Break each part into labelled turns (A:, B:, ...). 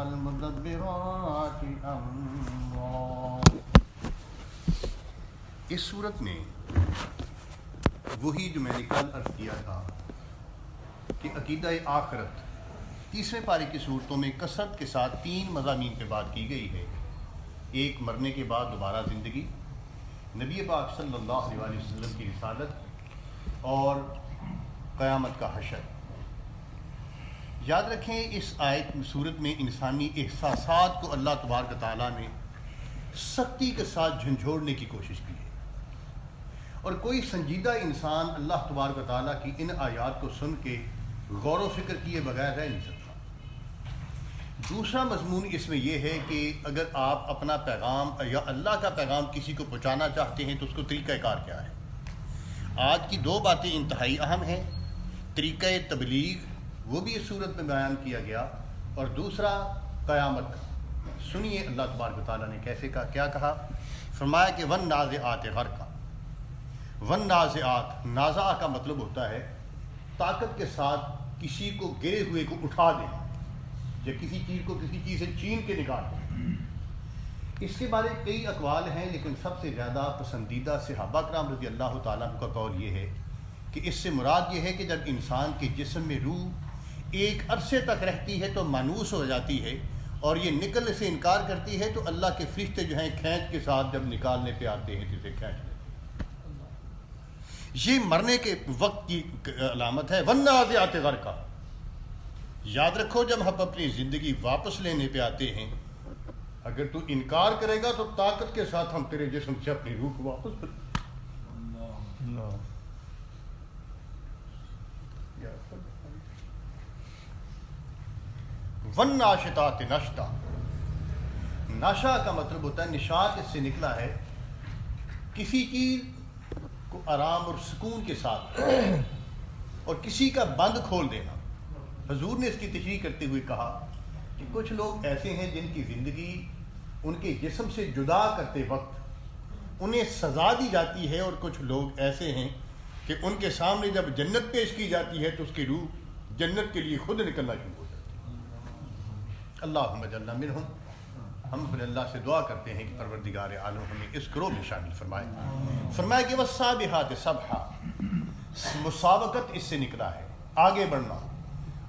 A: فالمدبرات امرا۔ اس صورت میں وہی جو میں نے کل عرض کیا تھا کہ عقیدہ آخرت تیسرے پارے کی صورتوں میں کثرت کے ساتھ 3 مضامین پہ بات کی گئی ہے۔ ایک، مرنے کے بعد دوبارہ زندگی، نبی پاک صلی اللہ علیہ وسلم کی رسالت، اور قیامت کا حشر۔ یاد رکھیں اس آیت صورت میں انسانی احساسات کو اللہ تبارک و تعالیٰ نے سختی کے ساتھ جھنجھوڑنے کی کوشش کی ہے، اور کوئی سنجیدہ انسان اللہ تبارک و تعالیٰ کی ان آیات کو سن کے غور و فکر کیے بغیر رہ نہیں سکتا۔ دوسرا مضمون اس میں یہ ہے کہ اگر آپ اپنا پیغام یا اللہ کا پیغام کسی کو پہنچانا چاہتے ہیں تو اس کو طریقہ کار کیا ہے۔ آج کی 2 باتیں انتہائی اہم ہیں، طریقہ تبلیغ وہ بھی اس صورت میں بیان کیا گیا، اور دوسرا قیامت کا۔ سنیے اللہ تبارک و تعالیٰ نے کیسے کہا، کیا کہا؟ فرمایا کہ والنازعات غرقا۔ والنازعات، نازع کا مطلب ہوتا ہے طاقت کے ساتھ کسی کو گرے ہوئے کو اٹھا دیں، یا کسی چیز کو کسی چیز سے چھین کے نکال دیں۔ اس کے بارے کئی اقوال ہیں، لیکن سب سے زیادہ پسندیدہ صحابہ کرام رضی اللہ تعالیٰ عنہ کا قول یہ ہے کہ اس سے مراد یہ ہے کہ جب انسان کے جسم میں روح ایک عرصے تک رہتی ہے تو مانوس ہو جاتی ہے، اور یہ نکلنے سے انکار کرتی ہے، تو اللہ کے فرشتے جو ہیں کھینچ کے ساتھ جب نکالنے پہ آتے ہیں جسے کھینچ لیتے ہیں۔ یہ مرنے کے وقت کی علامت ہے۔ والنازعات غرقا۔ یاد رکھو جب ہم اپنی زندگی واپس لینے پہ آتے ہیں، اگر تو انکار کرے گا تو طاقت کے ساتھ ہم تیرے جسم سے اپنی روح کو واپس والناشطات نشطا۔ نشا کا مطلب ہوتا ہے، نشاط اس سے نکلا ہے کسی چیز کو آرام اور سکون کے ساتھ، اور کسی کا بند کھول دینا۔ حضور نے اس کی تشریح کرتے ہوئے کہا کہ کچھ لوگ ایسے ہیں جن کی زندگی ان کے جسم سے جدا کرتے وقت انہیں سزا دی جاتی ہے، اور کچھ لوگ ایسے ہیں کہ ان کے سامنے جب جنت پیش کی جاتی ہے تو اس کی روح جنت کے لیے خود نکلنا شروع ہو جاتی ہے۔ اللہم اجعلنا منہم۔ ہم اپنے اللہ سے دعا کرتے ہیں کہ پروردگار عالم ہمیں اس گروہ میں شامل فرمائے۔ فرمایا کہ والسابحات سبحا، مسابقت اس سے نکلا ہے، آگے بڑھنا۔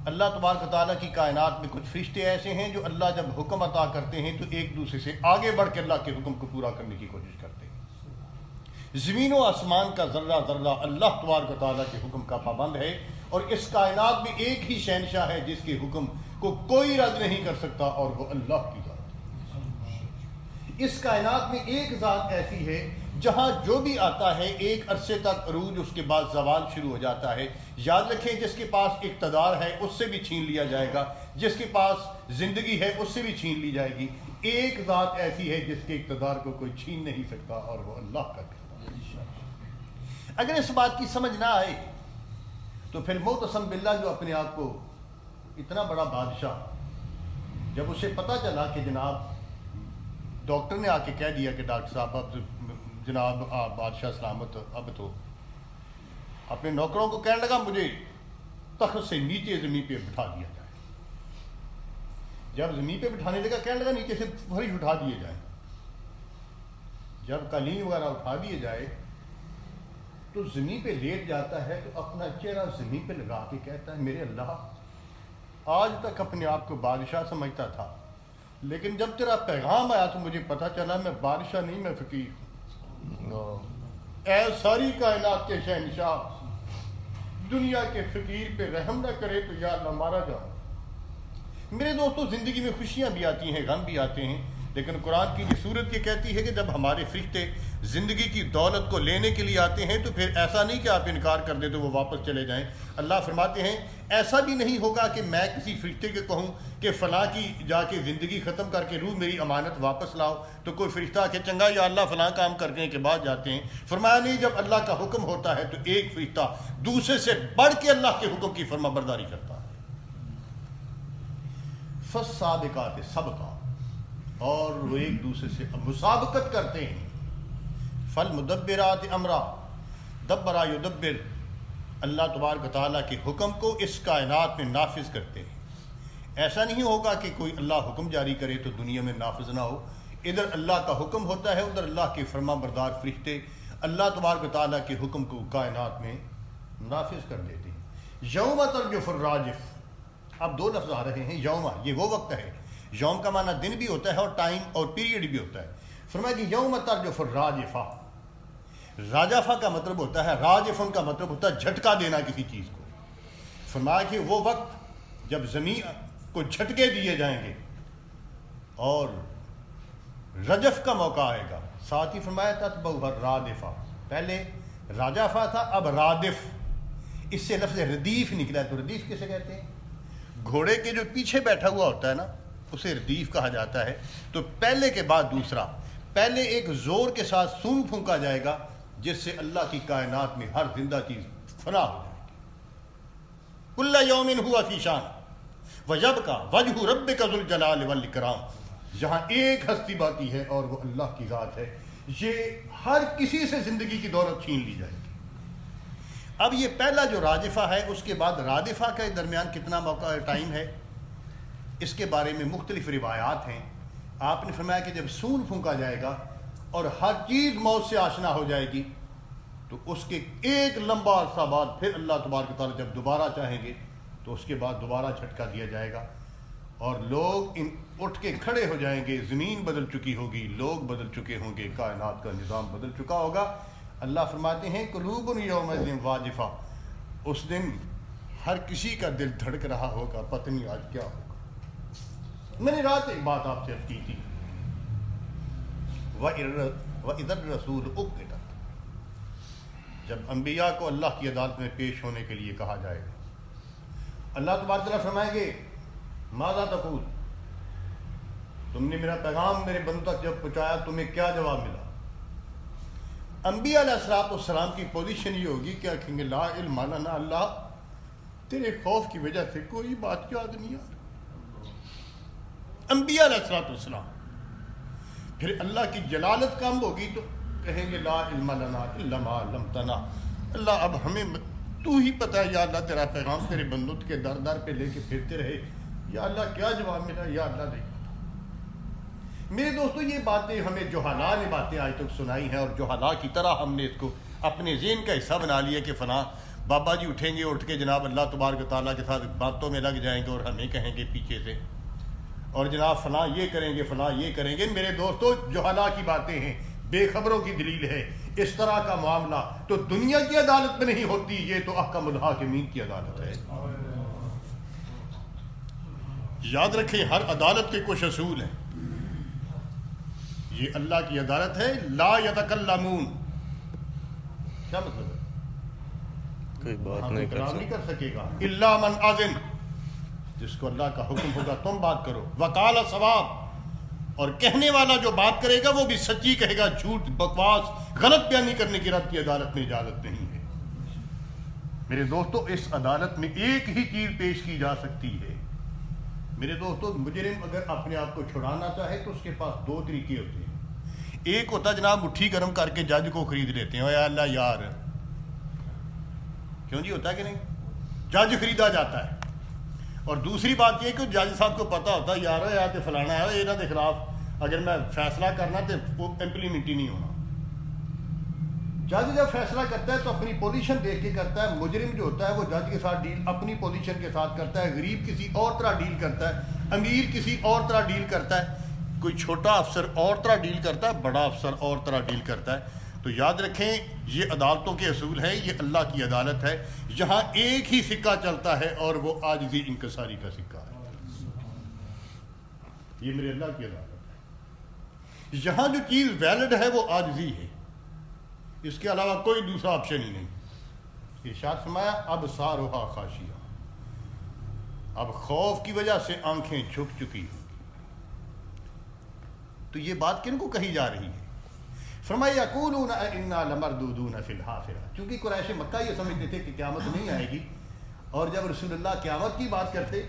A: اللہ تبارک و تعالیٰ کی کائنات میں کچھ فرشتے ایسے ہیں جو اللہ جب حکم عطا کرتے ہیں تو ایک دوسرے سے آگے بڑھ کے اللہ کے حکم کو پورا کرنے کی کوشش کرتے ہیں۔ زمین و آسمان کا ذرہ ذرہ اللہ تبارک و تعالیٰ کے حکم کا پابند ہے، اور اس کائنات میں ایک ہی شہنشاہ ہے جس کے حکم کو کوئی رد نہیں کر سکتا، اور وہ اللہ کی ذات ہے۔ اس کائنات میں ایک ذات ایسی ہے جہاں جو بھی آتا ہے ایک عرصے تک عروج، اس کے بعد زوال شروع ہو جاتا ہے۔ یاد رکھیں جس کے پاس اقتدار ہے اس سے بھی چھین لیا جائے گا، جس کے پاس زندگی ہے اس سے بھی چھین لی جائے گی۔ ایک ذات ایسی ہے جس کے اقتدار کو کوئی چھین نہیں سکتا، اور وہ اللہ کا اقتدار ہے۔ اگر اس بات کی سمجھ نہ آئے تو پھر معتصم باللہ جو اپنے آپ کو اتنا بڑا بادشاہ، جب اسے پتہ چلا کہ جناب ڈاکٹر نے آ کے کہہ دیا کہ ڈاکٹر صاحب اب جناب بادشاہ سلامت، اب تو اپنے نوکروں کو کہنے لگا مجھے تخت سے نیچے زمین پہ بٹھا دیا جائے۔ جب زمین پہ بٹھانے لگا کہنے لگا نیچے سے فرش اٹھا دیے جائیں۔ جب قالین وغیرہ اٹھا دیے جائے تو زمین پہ لیٹ جاتا ہے، تو اپنا چہرہ زمین پہ لگا کے کہتا ہے میرے اللہ، آج تک اپنے آپ کو بادشاہ سمجھتا تھا، لیکن جب تیرا پیغام آیا تو مجھے پتہ چلا میں بادشاہ نہیں، میں فقیر ہوں۔ اے ساری کائنات کے شہنشاہ، دنیا کے فقیر پہ رحم نہ کرے تو یا اللہ مارا جاؤ۔ میرے دوستو، زندگی میں خوشیاں بھی آتی ہیں، غم بھی آتے ہیں، لیکن قرآن کی یہ صورت یہ کہتی ہے کہ جب ہمارے فرشتے زندگی کی دولت کو لینے کے لیے آتے ہیں تو پھر ایسا نہیں کہ آپ انکار کر دیں تو وہ واپس چلے جائیں۔ اللہ فرماتے ہیں ایسا بھی نہیں ہوگا کہ میں کسی فرشتے کو کہوں کہ فلاں کی جا کے زندگی ختم کر کے روح میری امانت واپس لاؤ، تو کوئی فرشتہ کہ چنگا یا اللہ فلاں کام کرنے کے بعد جاتے ہیں۔ فرمایا نہیں، جب اللہ کا حکم ہوتا ہے تو ایک فرشتہ دوسرے سے بڑھ کے اللہ کے حکم کی فرما برداری کرتا ہے۔ فالسابقات سبقا، اور وہ ایک دوسرے سے مسابقت کرتے ہیں۔ فالمدبرات امرا، دبرا یدبر، اللہ تبارک و تعالیٰ کے حکم کو اس کائنات میں نافذ کرتے ہیں۔ ایسا نہیں ہوگا کہ کوئی اللہ حکم جاری کرے تو دنیا میں نافذ نہ ہو. ادھر اللہ کا حکم ہوتا ہے, ادھر اللہ کے فرما بردار فرشتے اللہ تبارک و تعالیٰ کے حکم کو کائنات میں نافذ کر دیتے ہیں. یوم ترجف الراجف, اب دو لفظ آ رہے ہیں. یوم یہ وہ وقت ہے, یوم کا معنی دن بھی ہوتا ہے اور ٹائم اور پیریڈ بھی ہوتا ہے. فرمایا کہ یوم ترجف الراجفہ, راجفہ کا مطلب ہوتا ہے, راجفن کا مطلب ہوتا ہے جھٹکا دینا کسی چیز کو. فرمایا کہ وہ وقت جب زمین کو جھٹکے دیے جائیں گے اور رجف کا موقع آئے گا. ساتھ ہی فرمایا تتبعہ الرادفہ, پہلے راجفہ تھا اب رادف, اس سے لفظ ردیف نکلا ہے. تو ردیف کسے کہتے ہیں؟ گھوڑے کے جو پیچھے بیٹھا ہوا ہوتا ہے نا, اسے ردیف کہا جاتا ہے. تو پہلے کے بعد دوسرا, پہلے ایک زور کے ساتھ سونگ پھونکا جائے گا جس سے اللہ کی کائنات میں ہر زندہ چیز فنا ہو جائے گی. کل یوم ہوا فی شان ویبقی وجہ ربک ذو الجلال والاکرام, جہاں ایک ہستی باقی ہے اور وہ اللہ کی ذات ہے. یہ ہر کسی سے زندگی کی دولت چھین لی جائے گی. اب یہ پہلا جو راجفہ ہے, اس کے بعد رادفہ کے درمیان کتنا موقع ٹائم ہے, اس کے بارے میں مختلف روایات ہیں. آپ نے فرمایا کہ جب سون پھونکا جائے گا اور ہر چیز موت سے آشنا ہو جائے گی, تو اس کے ایک لمبا عرصہ بعد پھر اللہ تبارک و تعالیٰ جب دوبارہ چاہیں گے تو اس کے بعد دوبارہ جھٹکا دیا جائے گا اور لوگ اٹھ کے کھڑے ہو جائیں گے. زمین بدل چکی ہوگی, لوگ بدل چکے ہوں گے, کائنات کا نظام بدل چکا ہوگا. اللہ فرماتے ہیں قلوب یومئذ واجفہ, اس دن ہر کسی کا دل دھڑک رہا ہوگا, پتہ نہیں آج کیا ہوگا. میں نے رات ایک بات آپ سے کی تھی, وَإِذَا الرَّسُولُ أُقِّتَ, جب انبیاء کو اللہ کی عدالت میں پیش ہونے کے لیے کہا جائے گا, اللہ تبارک تعالیٰ فرمائیں گے ماذا تقول, تم نے میرا پیغام میرے بندوں تک جب پہنچایا تمہیں کیا جواب ملا. انبیاء علیہ السلام کی پوزیشن یہ ہوگی کہ کہیں گے لا علم لنا, اللہ تیرے خوف کی وجہ سے کوئی بات یاد نہیں آ رہی. انبیاء علیہ السلام. پھر اللہ کی جلالت کم ہوگی تو کہیں گے لا علم لنا الا ما علمتنا, اللہ اب ہمیں تو ہی پتہ ہے یا اللہ, تیرا پیغام تیرے بندوں کے در در پہ لے کے پھرتے رہے, یا اللہ کیا جواب ملا, یا اللہ نہیں. میرے دوستو, یہ باتیں ہمیں جوہلا نے باتیں آج تک سنائی ہیں, اور جوہلا کی طرح ہم نے اس کو اپنے ذہن کا حصہ بنا لیا کہ فلاں بابا جی اٹھیں گے, اٹھ کے جناب اللہ تبارک و تعالیٰ کے ساتھ باتوں میں لگ جائیں گے اور ہمیں کہیں گے پیچھے سے, اور جناب فلاں یہ کریں گے, فلاں یہ کریں گے. میرے دوستو, جوہلا کی باتیں ہیں, بے خبروں کی دلیل ہے. اس طرح کا معاملہ تو دنیا کی عدالت میں نہیں ہوتی, یہ تو احکم الحاکمین کی عدالت ہے. یاد رکھیں, ہر عدالت کے کچھ اصول ہیں. یہ اللہ کی عدالت ہے. لا یتکلمون, کیا مطلب ہے؟
B: کوئی بات
A: نہیں کر سکے گا. الا من اذن, جس کو اللہ کا حکم ہوگا تم بات کرو. وقال صواب, اور کہنے والا جو بات کرے گا وہ بھی سچی کہے گا, جھوٹ بکواس غلط بیانی کرنے کی رب کی عدالت میں اجازت نہیں ہے. میرے دوستو, اس عدالت میں ایک ہی چیز پیش کی جا سکتی ہے. میرے دوستو, مجرم اگر اپنے آپ کو چھڑانا چاہے تو اس کے پاس دو طریقے ہوتے ہیں. ایک ہوتا جناب مٹھی گرم کر کے جج کو خرید لیتے ہیں, یا اللہ یار, کیوں جی, ہوتا ہے کہ نہیں, جج خریدا جاتا ہے. اور دوسری بات یہ کہ جج صاحب کو پتہ ہوتا ہے یار یا تو فلانا ہے, یہاں کے خلاف اگر میں فیصلہ کرنا تو وہ امپلیمنٹ ہی نہیں ہونا. جج جب فیصلہ کرتا ہے تو اپنی پوزیشن دیکھ کے کرتا ہے. مجرم جو ہوتا ہے وہ جج کے ساتھ ڈیل اپنی پوزیشن کے ساتھ کرتا ہے. غریب کسی اور طرح ڈیل کرتا ہے, امیر کسی اور طرح ڈیل کرتا ہے, کوئی چھوٹا افسر اور طرح ڈیل کرتا ہے, بڑا افسر اور طرح ڈیل کرتا ہے. تو یاد رکھیں, یہ عدالتوں کے اصول ہیں, یہ اللہ کی عدالت ہے. یہاں ایک ہی سکہ چلتا ہے اور وہ عاجزی انکساری کا سکہ ہے. یہ میرے اللہ کی عدالت ہے. یہاں جو چیز ویلڈ ہے وہ عاجزی ہے, اس کے علاوہ کوئی دوسرا آپشن ہی نہیں. ارشاد فرمایا اب سارھا خاشیہ, اب خوف کی وجہ سے آنکھیں جھک چکی ہیں. تو یہ بات کن کو کہی جا رہی ہے؟ فرمایا یقولون انا لمردودون فی الحافرہ, چونکہ قریش مکہ یہ سمجھتے تھے کہ قیامت نہیں آئے گی, اور جب رسول اللہ قیامت کی بات کرتے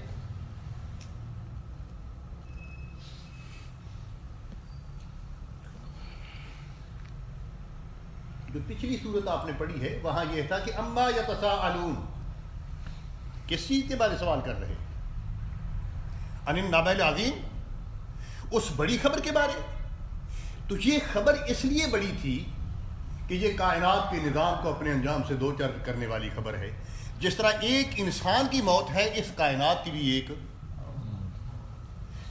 A: جو پچھلی صورت آپ نے پڑھی ہے وہاں یہ تھا کہ اما یتساءلون, کس چیز کے بارے سوال کر رہے ہیں؟ عن النبأ العظیم، اس بڑی خبر کے بارے. تو یہ خبر اس لیے بڑی تھی کہ یہ کائنات کے نظام کو اپنے انجام سے دو چار کرنے والی خبر ہے. جس طرح ایک انسان کی موت ہے، اس کائنات کی بھی ایک.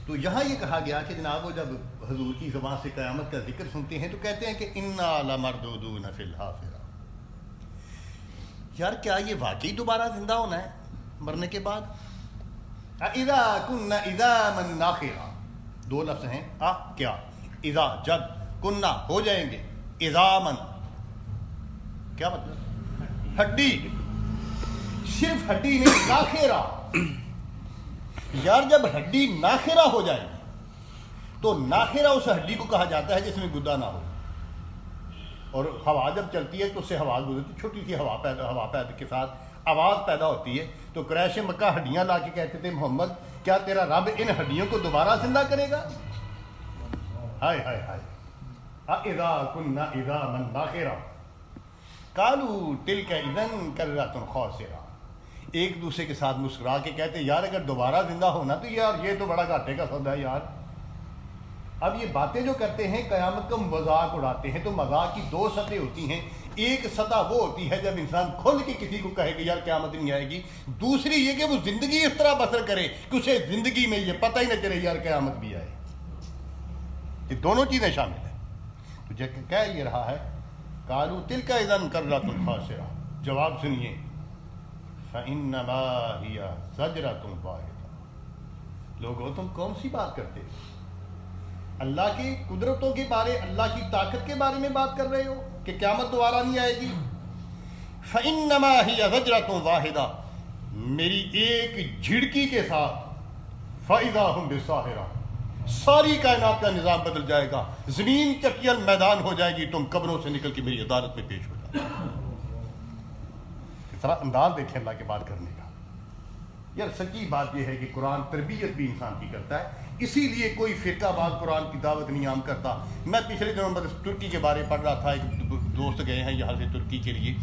A: تو یہاں یہ کہا گیا کہ جناب وہ جب حضور کی زبان سے قیامت کا ذکر سنتے ہیں تو کہتے ہیں کہ انا لمردودون فی الحافرہ. یار کیا یہ واقعی دوبارہ زندہ ہونا ہے مرنے کے بعد؟ اذا كنا عظاما ناخرہ، دو لفظ ہیں. کیا؟ اذا، جب، کننا ہو جائیں گے، عظاما کیا مطلب؟ ہڈی. صرف ہڈی نہیں، ناخرہ. یار جب ہڈی ناخرہ ہو جائے گی تو ناخرہ اس ہڈی کو کہا جاتا ہے جس میں گدا نہ ہو. اور ہوا جب چلتی ہے تو اس سے ہوا گزرتی، چھوٹی سی ہوا پیدا کے ساتھ آواز پیدا ہوتی ہے. تو قریش مکہ ہڈیاں لا کے کہتے تھے محمد کیا تیرا رب ان ہڈیوں کو دوبارہ زندہ کرے گا؟ ہائے ہائے ہائے. اذا كنا عظاما ناخرہ قالوا تلك اذا کرۃ خاسرہ. ایک دوسرے کے ساتھ مسکرا کے کہتے یار اگر دوبارہ زندہ ہونا تو یار یہ تو بڑا گھاٹے کا سودا ہے یار. اب یہ باتیں جو کرتے ہیں قیامت کا مذاق اڑاتے ہیں. تو مذاق کی دو سطح ہوتی ہیں. ایک سطح وہ ہوتی ہے جب انسان کھل کے کسی کو کہے کہ یار قیامت نہیں آئے گی. دوسری یہ کہ وہ زندگی اس طرح بسر کرے کہ اسے زندگی میں یہ پتہ ہی نہ چلے یار قیامت بھی آئے. یہ دونوں چیزیں شامل ہیں. تو جو کہہ یہ رہا ہے قالوا تلک اذا کرۃ خاسرہ. جواب سنیے فإنما هي زجرۃ واحدہ. لوگو تم کون سی بات کرتے ہو؟ اللہ کی قدرتوں کے بارے، اللہ کی طاقت کے بارے میں بات کر رہے ہو کہ قیامت دوبارہ نہیں آئے گی. فإنما هي زجرۃ واحدہ، میری ایک جھڑکی کے ساتھ فإذا هم بالساہرہ، ساری کائنات کا نظام بدل جائے گا. زمین چکیل میدان ہو جائے گی، تم قبروں سے نکل کے میری عدالت میں پیش ہو جائے. اس طرح انداز دیکھیں اللہ کے بات کرنے کا. یار سچی بات یہ ہے کہ قرآن تربیت بھی انسان کی کرتا ہے. اسی لیے کوئی فرقہ بعد قرآن کی دعوت نہیں عام کرتا. میں پچھلے دنوں ترکی کے بارے پڑھ رہا تھا. ایک دوست گئے ہیں یہاں سے ترکی کے لیے.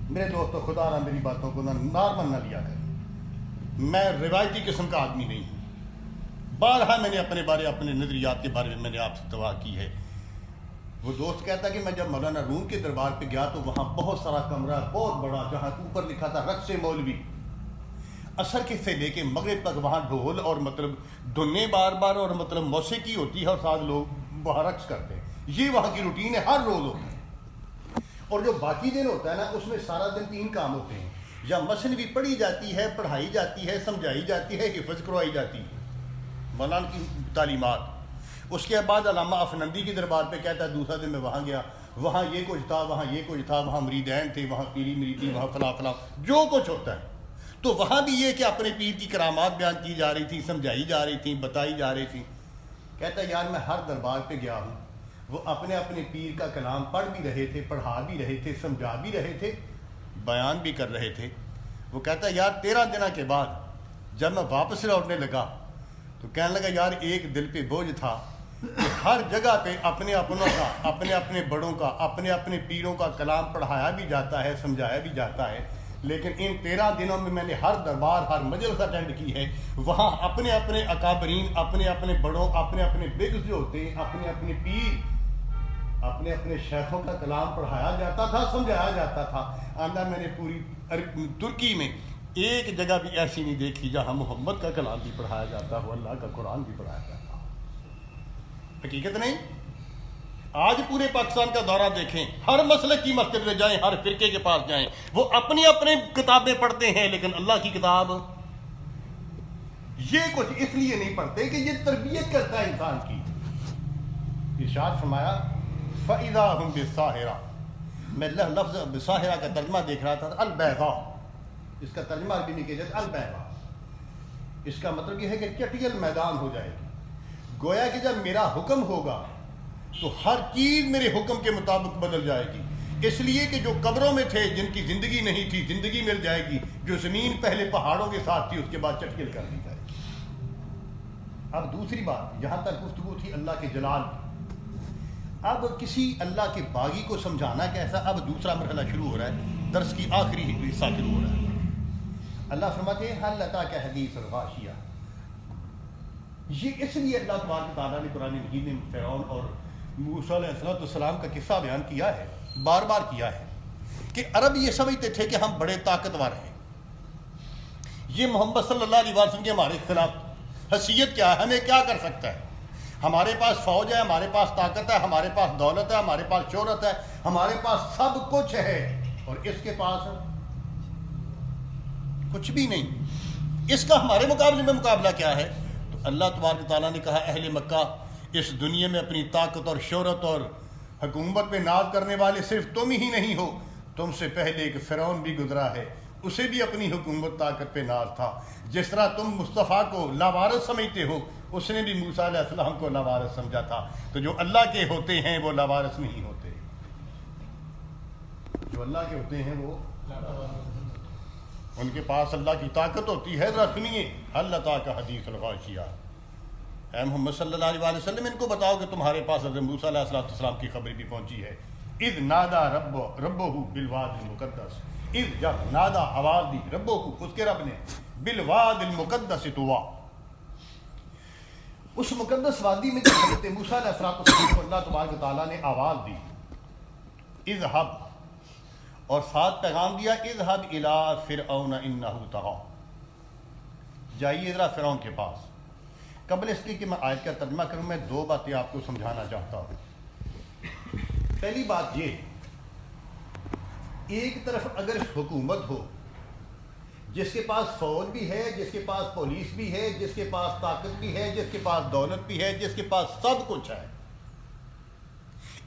A: میرے دوستوں خدا نہ میری باتوں کو نارمل نہ لیا کر. میں روایتی قسم کا آدمی نہیں ہوں. بارہا میں نے اپنے نظریات کے بارے میں میں نے آپ سے دعا کی ہے. وہ دوست کہتا کہ میں جب مولانا روم کے دربار پہ گیا تو وہاں بہت سارا کمرہ بہت بڑا، جہاں اوپر لکھا تھا رقص مولوی. عصر کے سے لے کے مغرب تک وہاں ڈھول اور مطلب دھنے بار بار اور مطلب موسیقی ہوتی ہے اور ساتھ لوگ وہاں رقص کرتے ہیں. یہ وہاں کی روٹین ہے، ہر روز ہوتا ہے. اور جو باقی دن ہوتا ہے نا اس میں سارا دن تین کام ہوتے ہیں. یا مثنوی پڑھی جاتی ہے، پڑھائی جاتی ہے، سمجھائی جاتی ہے، حفظ کروائی جاتی ہے مولانا کی تعلیمات. اس کے بعد علامہ افنندی کے دربار پہ کہتا ہے دوسرا دن میں وہاں گیا، وہاں یہ کچھ تھا، وہاں یہ کچھ تھا، وہاں مریدین تھے، وہاں پیری مریدی، وہاں فلاں فلاں جو کچھ ہوتا ہے. تو وہاں بھی یہ کہ اپنے پیر کی کرامات بیان کی جا رہی تھی، سمجھائی جا رہی تھیں، بتائی جا رہی تھیں. کہتا ہے یار میں ہر دربار پہ گیا ہوں، وہ اپنے اپنے پیر کا کلام پڑھ بھی رہے تھے، پڑھا بھی رہے تھے، سمجھا بھی رہے تھے، بیان بھی کر رہے تھے. وہ کہتا ہے یار 13 دن کے بعد جب میں واپس لوٹنے لگا تو کہنے لگا یار ایک دل پہ بوجھ تھا کہ ہر جگہ پہ اپنے اپنوں کا، اپنے اپنے بڑوں کا، اپنے اپنے پیروں کا کلام پڑھایا بھی جاتا ہے، سمجھایا بھی جاتا ہے، لیکن ان 13 دنوں میں نے ہر دربار، ہر مجلس اٹینڈ کی ہے. وہاں اپنے اپنے اکابرین، اپنے اپنے بڑوں، اپنے اپنے بگز جو ہوتے ہیں، اپنے اپنے پیر، اپنے اپنے شیخوں کا کلام پڑھایا جاتا تھا، سمجھایا جاتا تھا. آندہ میں نے پوری ترکی میں ایک جگہ بھی ایسی نہیں دیکھی جہاں محمد کا کلام بھی پڑھایا جاتا ہو، اللہ کا قرآن بھی پڑھایا جاتا ہو. حقیقت نہیں. آج پورے پاکستان کا دورہ دیکھیں، ہر مسلک کی مسجد میں جائیں، ہر فرقے کے پاس جائیں، وہ اپنی اپنی کتابیں پڑھتے ہیں لیکن اللہ کی کتاب یہ کچھ اس لیے نہیں پڑھتے کہ یہ تربیت کرتا ہے انسان کی. ارشاد فرمایا فَإِذَا هُمْ بِالسَّاهِرَةِ. میں لفظ بساہرہ کا ترجمہ دیکھ رہا تھا، البیضاء. اس کا ترجمہ عربی میں کیا جاتا ہے البیضاء. اس کا مطلب یہ ہے کہ چٹیل میدان ہو جائے گی. گویا کہ جب میرا حکم ہوگا تو ہر چیز میرے حکم کے مطابق بدل جائے گی. اس لیے کہ جو قبروں میں تھے، جن کی زندگی نہیں تھی، زندگی مل جائے گی. جو زمین پہلے پہاڑوں کے ساتھ تھی اس کے بعد چٹکل کر دی جائے گی. اب دوسری بات، یہاں تک گفتگو تھی اللہ کے جلال کی. اب کسی اللہ کے باغی کو سمجھانا کیسا؟ اب دوسرا مرحلہ شروع ہو رہا ہے، درس کی آخری حصہ شروع ہو رہا ہے. اللہ فرماتے ہیں حل اتاک حدیث الغاشیہ. یہ اس لیے اللہ تبارک تعالیٰ نے قرآن مجید میں فرعون اور موسیٰ علیہ السلام کا قصہ بیان کیا ہے، بار بار کیا ہے، کہ عرب یہ سمجھتے تھے کہ ہم بڑے طاقتور ہیں، یہ محمد صلی اللہ علیہ وسلم کے ہمارے خلاف حیثیت کیا ہے، ہمیں کیا کر سکتا ہے، ہمارے پاس فوج ہے، ہمارے پاس طاقت ہے، ہمارے پاس دولت ہے، ہمارے پاس شہرت ہے، ہمارے پاس سب کچھ ہے، اور اس کے پاس کچھ بھی نہیں، اس کا ہمارے مقابلے میں مقابلہ کیا ہے؟ تو اللہ تبارک تعالیٰ نے کہا اہل مکہ اس دنیا میں اپنی طاقت اور شہرت اور حکومت پہ ناز کرنے والے صرف تم ہی نہیں ہو، تم سے پہلے ایک فرعون بھی گزرا ہے، اسے بھی اپنی حکومت طاقت پہ ناز تھا، جس طرح تم مصطفیٰ کو لاوارث سمجھتے ہو اس نے بھی موسیٰ علیہ السلام کو لاوارث سمجھا تھا، تو جو اللہ کے ہوتے ہیں وہ لاوارث نہیں ہوتے، جو اللہ کے ہوتے ہیں وہ ان کے پاس اللہ کی طاقت ہوتی ہے۔ ذرا سنیے اللہ تعالیٰ کا حدیث الغاشیہ، اے محمد صلی اللہ علیہ وسلم ان کو بتاؤ کہ تمہارے پاس حضرت موسیٰ علیہ السلام کی خبر بھی پہنچی ہے، اذ نادا ربہ بالواد المقدس، اذ جب نادا آواز دی ربہ اس کے رب نے بالواد المقدس طوا، اس مقدس وادی میں جب حضرت موسیٰ علیہ السلام کو اللہ تبارک تعالیٰ نے آواز دی اذهب، اور ساتھ پیغام دیا اذهب الى فرعون انه طغى، جائیے ذرا فرعون کے پاس۔ قبل اس کی کہ میں آیت کا ترجمہ کروں، میں دو باتیں آپ کو سمجھانا چاہتا ہوں۔ پہلی بات یہ، ایک طرف اگر حکومت ہو جس کے پاس فوج بھی ہے، جس کے پاس پولیس بھی ہے، جس کے پاس طاقت بھی ہے، جس کے پاس دولت بھی ہے، جس کے پاس سب کچھ ہے،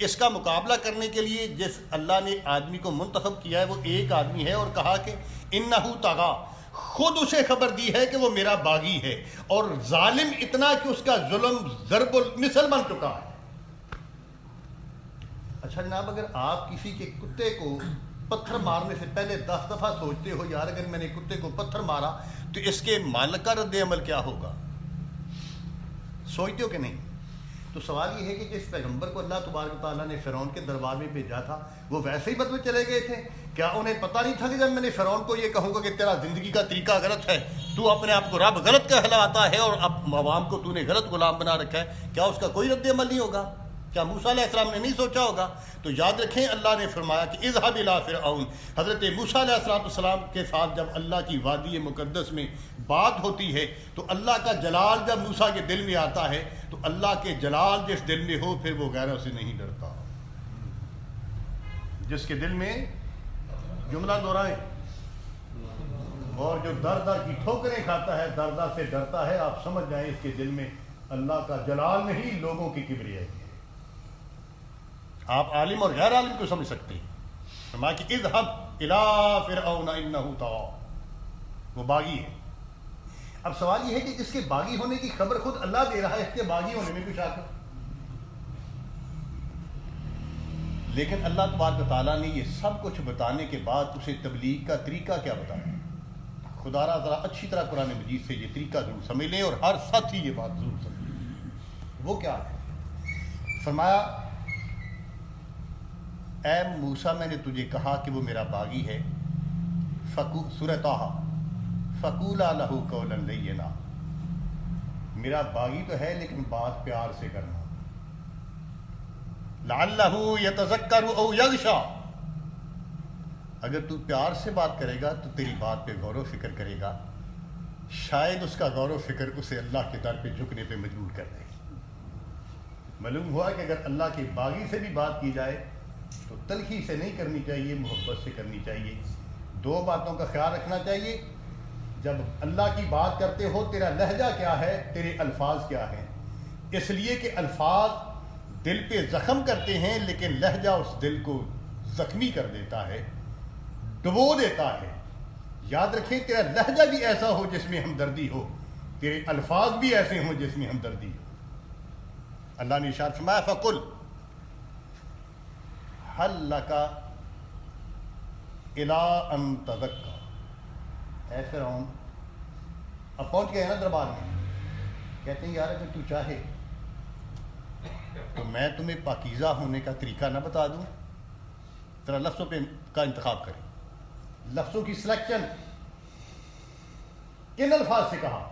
A: اس کا مقابلہ کرنے کے لیے جس اللہ نے آدمی کو منتخب کیا ہے وہ ایک آدمی ہے، اور کہا کہ انہو طغیٰ، خود اسے خبر دی ہے کہ وہ میرا باغی ہے، اور ظالم اتنا کہ اس کا ظلم ضرب المثل بن چکا ہے۔ اچھا جناب، اگر آپ کسی کے کتے کو پتھر مارنے سے پہلے 10 دفعہ سوچتے ہو یار اگر میں نے کتے کو پتھر مارا تو اس کے مالک کا رد عمل کیا ہوگا، سوچتے ہو کہ نہیں؟ تو سوال یہ ہے کہ جس پیغمبر کو اللہ تبارک تعالیٰ نے فرعون کے دربار میں بھیجا تھا وہ ویسے ہی بدلے چلے گئے تھے؟ کیا انہیں پتہ نہیں تھا کہ جب میں نے فرعون کو یہ کہوں گا کہ تیرا زندگی کا طریقہ غلط ہے، تو اپنے آپ کو رب غلط کہلاتا ہے اور اب عوام کو تو نے غلط غلام بنا رکھا ہے، کیا اس کا کوئی رد عمل نہیں ہوگا؟ کیا موسیٰ علیہ السلام نے نہیں سوچا ہوگا؟ تو یاد رکھیں اللہ نے فرمایا کہ اذهب الى فرعون، حضرت موسیٰ علیہ السلام کے ساتھ جب اللہ کی وادی مقدس میں بات ہوتی ہے تو اللہ کا جلال جب موسیٰ کے دل میں آتا ہے تو اللہ کے جلال جس دل میں ہو پھر وہ غیروں سے نہیں ڈرتا، جس کے دل میں جملہ دہرائیں، اور جو در در کی ٹھوکریں کھاتا ہے در در سے ڈرتا ہے، آپ سمجھ جائیں اس کے دل میں اللہ کا جلال نہیں لوگوں کی کبریائی ہے۔ آپ عالم اور غیر عالم کو سمجھ سکتے ہیں، فرمایا کہ اذهب الى فرعون انه طغى، وہ باغی ہے۔ اب سوال یہ ہے کہ جس کے باغی ہونے کی خبر خود اللہ دے رہا ہے، اس کے باغی ہونے میں کچھ آتا، لیکن اللہ تبارک تعالیٰ نے یہ سب کچھ بتانے کے بعد اسے تبلیغ کا طریقہ کیا بتایا؟ خدا را ذرا اچھی طرح قرآن مجید سے یہ طریقہ ضرور سمجھ لیں اور ہر ساتھی یہ بات ضرور سمجھ، وہ کیا ہے؟ فرمایا اے موسیٰ میں نے تجھے کہا کہ وہ میرا باغی ہے، سورہ طٰہٰ، فَقُولَا لَهُ قَوْلًا لَيِّنًا، میرا باغی تو ہے لیکن بات پیار سے کرنا، لَعَلَّهُ يَتَذَكَّرُ أَوْ يَخْشَىٰ، اگر تو پیار سے بات کرے گا تو تیری بات پہ غور و فکر کرے گا، شاید اس کا غور و فکر اسے اللہ کے در پہ جھکنے پہ مجبور کر دے۔ معلوم ہوا کہ اگر اللہ کے باغی سے بھی بات کی جائے تو تلخی سے نہیں کرنی چاہیے، محبت سے کرنی چاہیے۔ دو باتوں کا خیال رکھنا چاہیے، جب اللہ کی بات کرتے ہو تیرا لہجہ کیا ہے، تیرے الفاظ کیا ہیں، اس لیے کہ الفاظ دل پہ زخم کرتے ہیں لیکن لہجہ اس دل کو زخمی کر دیتا ہے، ڈبو دیتا ہے۔ یاد رکھیں تیرا لہجہ بھی ایسا ہو جس میں ہمدردی ہو، تیرے الفاظ بھی ایسے ہوں جس میں ہمدردی ہو۔ اللہ نے ارشاد فرمایا فَقُلْ هَلْ لَكَ إِلَىٰ أَن تَزَكَّىٰ، اے فرعون اب پہنچ گئے ہیں نا دربار میں، کہتے ہیں یار اگر تو چاہے تو میں تمہیں پاکیزہ ہونے کا طریقہ نہ بتا دوں؟ ذرا لفظوں پہ کا انتخاب کریں، لفظوں کی سلیکشن، کن الفاظ سے کہا،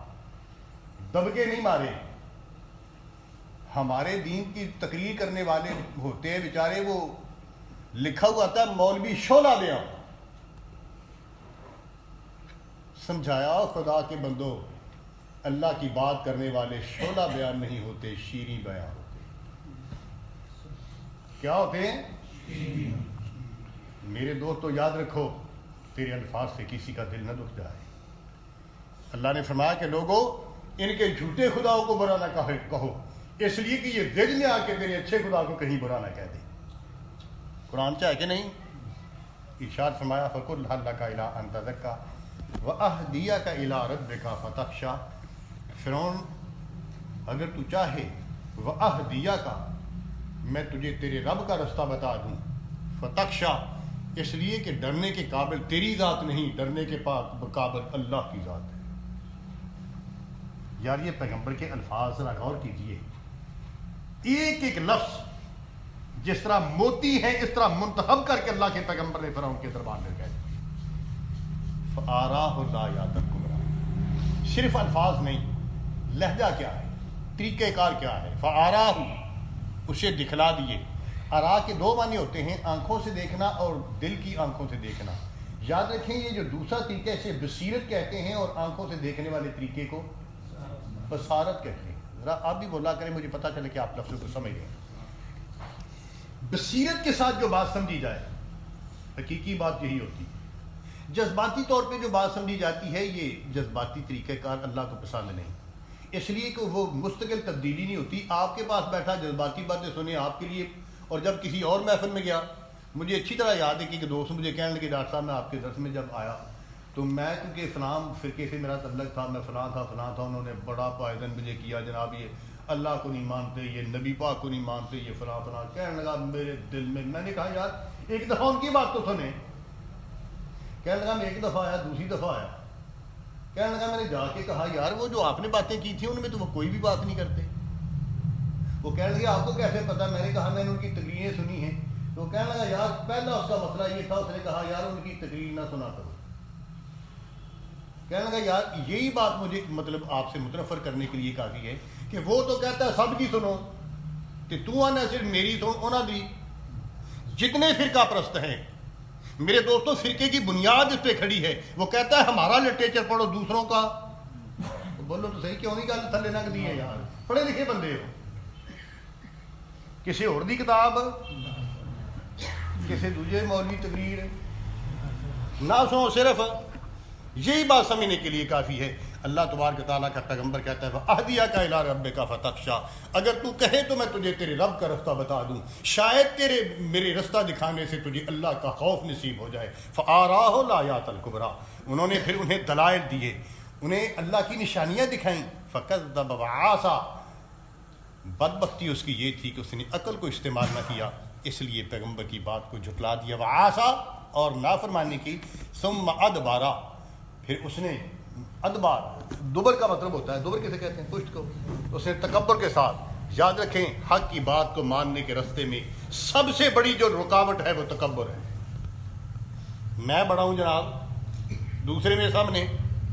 A: دبکے نہیں مارے، ہمارے دین کی تقریر کرنے والے ہوتے ہیں بیچارے، وہ لکھا ہوا تھا مولوی شعلہ بیان، سمجھایا خدا کے بندو اللہ کی بات کرنے والے شعلہ بیان نہیں ہوتے، شیریں بیان ہوتے۔ کیا ہوتے ہیں؟ میرے دوست تو یاد رکھو، تیرے الفاظ سے کسی کا دل نہ دکھ جائے۔ اللہ نے فرمایا کہ لوگوں ان کے جھوٹے خداؤں کو برا نہ کہو، اس لیے کہ یہ دل میں آ کے تیرے اچھے خدا کو کہیں برا نہ کہہ دے۔ قرآن چاہے کہ نہیں؟ ارشاد فرمایا فَقُلْ هَلْ لَكَ إِلَىٰ أَن تَزَكَّىٰ وَأَهْدِيَكَ إِلَىٰ رَبِّكَ فَتَخْشَىٰ، فرعون اگر تو چاہے وَأَهْدِيَكَ میں تجھے تیرے رب کا رستہ بتا دوں، فَتَخْشَىٰ اس لیے کہ ڈرنے کے قابل تیری ذات نہیں، ڈرنے کے قابل اللہ کی ذات ہے۔ یار یہ پیغمبر کے الفاظ ذرا غور کیجئے، ایک ایک لفظ جس طرح موتی ہے اس طرح منتخب کر کے اللہ کے پیغمبر نے فرعون کے دربار میں کہا فَآرَاهُ الْآيَاتَ الْكُبْرَىٰ، صرف الفاظ نہیں، لہجہ کیا ہے، طریقہ کار کیا ہے، فَآرَاهُ اسے دکھلا دیے۔ آرا کے دو معنی ہوتے ہیں، آنکھوں سے دیکھنا اور دل کی آنکھوں سے دیکھنا۔ یاد رکھیں یہ جو دوسرا طریقہ اسے بصیرت کہتے ہیں اور آنکھوں سے دیکھنے والے طریقے کو بصارت کہتے ہیں۔ ذرا آپ بھی بولا کریں، مجھے پتہ چلے کہ آپ لفظوں کو سمجھ رہے ہیں۔ بصیرت کے ساتھ جو بات سمجھی جائے، حقیقی بات یہی ہوتی ہے۔ جذباتی طور پہ جو بات سمجھی جاتی ہے، یہ جذباتی طریقہ کار اللہ کو پسند نہیں، اس لیے کہ وہ مستقل تبدیلی نہیں ہوتی۔ آپ کے پاس بیٹھا جذباتی باتیں سنیں آپ کے لیے، اور جب کسی اور محفل میں گیا، مجھے اچھی طرح یاد ہے کہ ایک دوست مجھے کہنے لگے ڈاکٹر صاحب میں آپ کے درس میں جب آیا تو میں کیونکہ فلاں فرقے سے میرا تعلق تھا، میں فلاں تھا، انہوں نے بڑا پائدن مجھے کیا، جناب یہ اللہ کو نہیں مانتے، یہ نبی پاک کو نہیں مانتے، یہ فلاں فلاں کہنے لگا میرے دل میں۔ میں نے کہا یار ایک دفعہ ان کی بات تو سنیں۔ کہنے لگا میں ایک دفعہ آیا، دوسری دفعہ آیا، کہنے لگا میں نے جا کے کہا یار وہ جو آپ نے باتیں کی تھیں ان میں تو وہ کوئی بھی بات نہیں کرتے۔ وہ کہنے لگے آپ کو کیسے پتا؟ میں نے کہا میں نے ان کی تقریریں سنی ہیں۔ تو وہ کہنے لگا یار پہلا اس کا مسئلہ یہ تھا، اس نے کہا یار ان کی تقریر نہ سنا کرو۔ کہنے لگا یار یہی بات مجھے مطلب آپ سے متنفر کرنے کے لیے کافی ہے کہ وہ تو کہتا ہے سب کی سنو، کہ تو آنا صرف میری سن اونا دی۔ جتنے فرقہ پرست ہیں میرے دوستوں، فرقے کی بنیاد اس پہ کھڑی ہے، وہ کہتا ہے ہمارا لٹریچر پڑھو دوسروں کا۔ بولو تو صحیح، کیوں نہیں گل تھلے نہ دی ہے یار، پڑھے لکھے بندے ہو۔ کسی اور دی کتاب، کسی دوجے مولوی تقریر نہ سنو، صرف یہی بات سمجھنے کے لیے کافی ہے۔ اللہ تبارک تعالیٰ کا پیغمبر کہتا ہے وَأَهْدِيَكَ إِلَىٰ رَبِّكَ فَتَخْشَىٰ، اگر تو کہے تو میں تجھے تیرے رب کا رستہ بتا دوں، شاید میرے رستہ دکھانے سے تجھے اللہ کا خوف نصیب ہو جائے۔ فَآرَاهُ الْآيَاتَ الْكُبْرَىٰ، انہوں نے پھر انہیں دلائل دیے، انہیں اللہ کی نشانیاں دکھائیں۔ فَكَذَّبَ وَعَصَىٰ، بدبختی اس کی یہ تھی کہ اس نے عقل کو استعمال نہ کیا، اس لیے پیغمبر کی بات کو جھٹلا دیا۔ وَعَصَىٰ اور نافرمانی کی۔ ثُمَّ أَدْبَرَ، پھر اس نے ادبار، دبر کا مطلب ہوتا ہے، دبر کسے کہتے ہیں؟ پشت کو۔ اس نے تکبر کے ساتھ، یاد رکھیں حق کی بات کو ماننے کے راستے میں سب سے بڑی جو رکاوٹ ہے وہ تکبر ہے۔ میں بڑا ہوں جناب، دوسرے میرے سامنے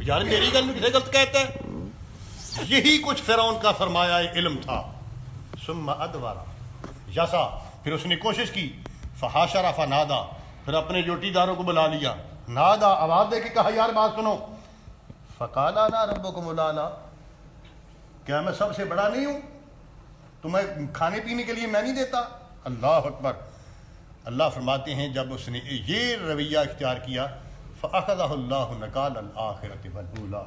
A: یار میری گل میں کسے غلط کہتا ہے؟ یہی کچھ فرعون کا فرمایا علم تھا۔ ثم ادبر یسا، پھر اس نے کوشش کی۔ فحاشر فنادا، پھر اپنے جوٹی داروں کو بلا لیا۔ نادا، آواز دے کے کہا یار بات سنو۔ فقال انا ربکم الاعلی، کیا میں سب سے بڑا نہیں ہوں؟ تمہیں کھانے پینے کے لیے میں نہیں دیتا؟ اللہ اکبر۔ اللہ فرماتے ہیں جب اس نے یہ رویہ اختیار کیا فاخذہ اللہ نکال الآخرۃ والأولی،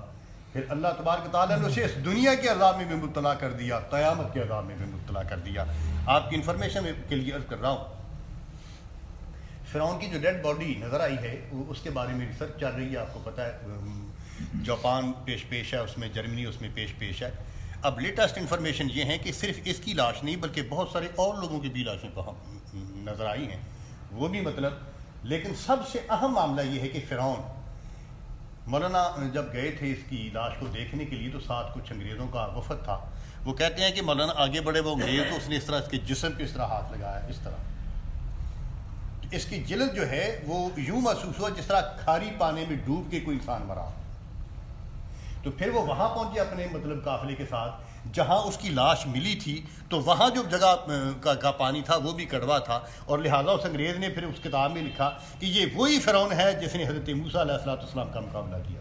A: پھر اللہ تبارک تعالیٰ نے اسے اس دنیا کے عذاب میں بھی مبتلا کر دیا، قیامت کے عذاب میں بھی مبتلا کر دیا۔ آپ کی انفارمیشن کے لیے عرض کر رہا ہوں، فرعون کی جو ڈیڈ باڈی نظر آئی ہے اس کے بارے میں ریسرچ چل رہی ہے، آپ کو پتہ ہے جاپان پیش ہے اس میں، جرمنی اس میں پیش ہے۔ اب لیٹسٹ انفارمیشن یہ ہے کہ صرف اس کی لاش نہیں بلکہ بہت سارے اور لوگوں کی بھی لاشیں نظر آئی ہیں، وہ بھی مطلب، لیکن سب سے اہم معاملہ یہ ہے کہ فرعون مولانا جب گئے تھے اس کی لاش کو دیکھنے کے لیے تو ساتھ کچھ انگریزوں کا وفد تھا، وہ کہتے ہیں کہ مولانا آگے بڑھے وہ انگریز تو اس نے اس طرح اس کے جسم پہ اس طرح ہاتھ لگایا، اس طرح اس کی جلد جو ہے وہ یوں محسوس ہوا جس طرح کھاری پانی میں ڈوب کے کوئی انسان مرا۔ تو پھر وہ وہاں پہنچے اپنے مطلب قافلے کے ساتھ، جہاں اس کی لاش ملی تھی تو وہاں جو جگہ کا پانی تھا وہ بھی کڑوا تھا، اور لہٰذا اس انگریز نے پھر اس کتاب میں لکھا کہ یہ وہی فرعون ہے جس نے حضرت موسیٰ علیہ السلام کا مقابلہ کیا۔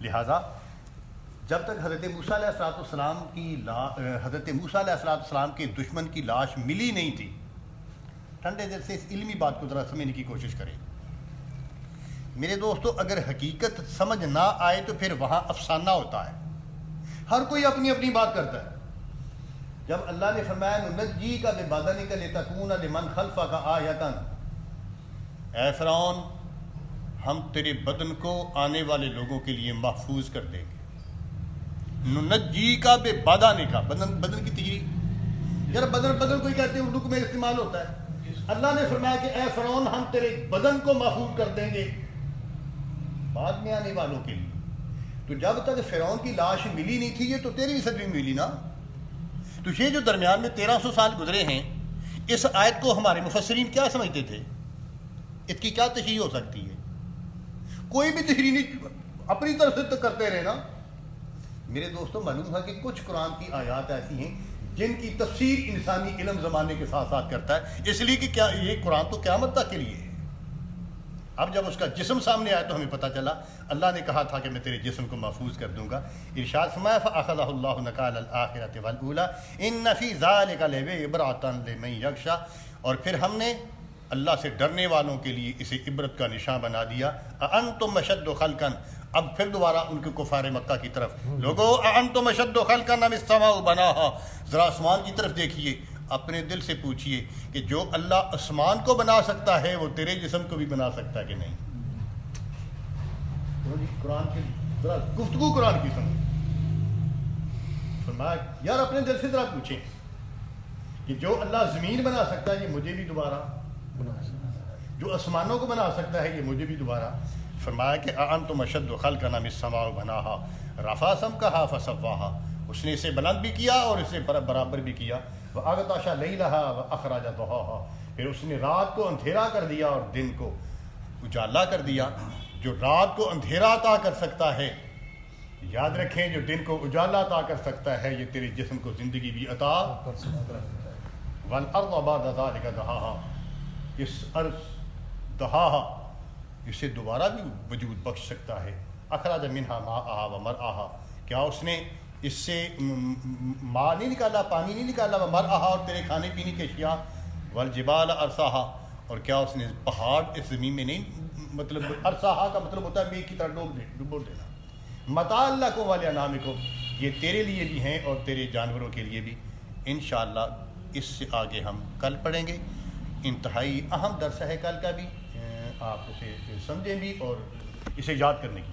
A: لہٰذا جب تک حضرت موسیٰ علیہ السلام کے دشمن کی لاش ملی نہیں تھی، ٹھنڈے دل سے اس علمی بات کو ذرا سمجھنے کی کوشش کریں میرے دوستو۔ اگر حقیقت سمجھ نہ آئے تو پھر وہاں افسانہ ہوتا ہے، ہر کوئی اپنی اپنی بات کرتا ہے۔ جب اللہ نے فرمایا ننجی کا ببدنک لتکون لمن خلفک آیۃ، اے فرعون ہم تیرے بدن کو آنے والے لوگوں کے لیے محفوظ کر دیں گے۔ ننجی کا ببدنک، بدن کی تجریح، یار بدن کوئی کہتے ہیں اردو میں استعمال ہوتا ہے۔ اللہ نے فرمایا کہ اے فرعون ہم تیرے بدن کو محفوظ کر دیں گے بعد میں آنے والوں کے لیے۔ تو جب تک فرعون کی لاش ملی نہیں تھی، یہ تو تیری صدی میں ملی نا۔ تو یہ جو درمیان میں 1300 سال گزرے ہیں، اس آیت کو ہمارے مفسرین کیا سمجھتے تھے؟ اس کی کیا تشریح ہو سکتی ہے؟ کوئی بھی تشریح نہیں، اپنی طرف سے تو کرتے رہے نا۔ میرے دوستوں معلوم ہے کہ کچھ قرآن کی آیات ایسی ہیں جن کی تفسیر انسانی علم زمانے کے ساتھ ساتھ کرتا ہے، اس لیے کہ کیا یہ قرآن تو قیامت تک کے لیے ہے۔ اب جب اس کا جسم سامنے آیا تو ہمیں پتہ چلا اللہ نے کہا تھا کہ میں تیرے جسم کو محفوظ کر دوں گا۔ ارشاد فرمایا فَأَخَذَهُ اللَّهُ نَكَالَ الْآخِرَةِ وَالْأُولَىٰ إِنَّ فِي ذَلِكَ لَعِبْرَةً لِمَن يَخْشَىٰ، اور پھر ہم نے اللہ سے ڈرنے والوں کے لیے اسے عبرت کا نشان بنا دیا۔ أَأَنتُمْ أَشَدُّ خَلْقًا، اب پھر دوبارہ ان کے کفار مکہ کی طرف، لوگو أَأَنتُمْ أَشَدُّ خَلْقًا أَمِ السَّمَاءُ بَنَاهَا، ذرا آسمان کی طرف دیکھیے، اپنے دل سے پوچھیے کہ جو اللہ آسمان کو بنا سکتا ہے وہ تیرے جسم کو بھی بنا سکتا ہے کہ نہیں؟ قرآن کی ذرا گفتگو قرآن کی سمجھ فرمایا یار اپنے دل سے ذرا پوچھیں کہ جو اللہ زمین بنا سکتا ہے یہ مجھے بھی دوبارہ بنا سکتا ہے، جو آسمانوں کو بنا سکتا ہے یہ مجھے بھی دوبارہ۔ فرمایا کہ أَأَنتُمْ أَشَدُّ خَلْقًا أَمِ السَّمَاءُ بَنَاهَا رَفَعَ سَمْكَهَا فَسَوَّاهَا، اس نے اسے بلند بھی کیا اور اسے برابر بھی کیا۔ وَأَغْطَشَ لَيْلَهَا وَأَخْرَجَ ضُحَاهَا، پھر اس نے رات کو اندھیرا کر دیا اور دن کو اجالا کر دیا۔ جو رات کو اندھیرا عطا کر سکتا ہے، یاد رکھیں جو دن کو اجالا عطا کر سکتا ہے یہ تیرے جسم کو زندگی بھی عطا کر سکتا ہے۔ وَالْأَرْضَ بَعْدَ ذَلِكَ دَحَاهَا، اس ارض دہاہا اسے دوبارہ بھی وجود بخش سکتا ہے۔ اخراج منہا ماءہا ومرعاہا، کیا اس نے اس سے ماء نہیں نکالا، پانی نہیں نکالا، ومرعاہا اور تیرے کھانے پینے کے اشیاء، والجبال ارساہا، اور کیا اس نے پہاڑ اس زمین میں نہیں، مطلب ارساہا کا مطلب ہوتا ہے میک کی طرح ڈبو دینا۔ متاع لکم ولانعامکم، یہ تیرے لیے بھی ہیں اور تیرے جانوروں کے لیے بھی۔ انشاءاللہ اس سے آگے ہم کل پڑھیں گے، انتہائی اہم درس ہے کل کا بھی، آپ اسے سمجھیں بھی اور اسے یاد کرنے کی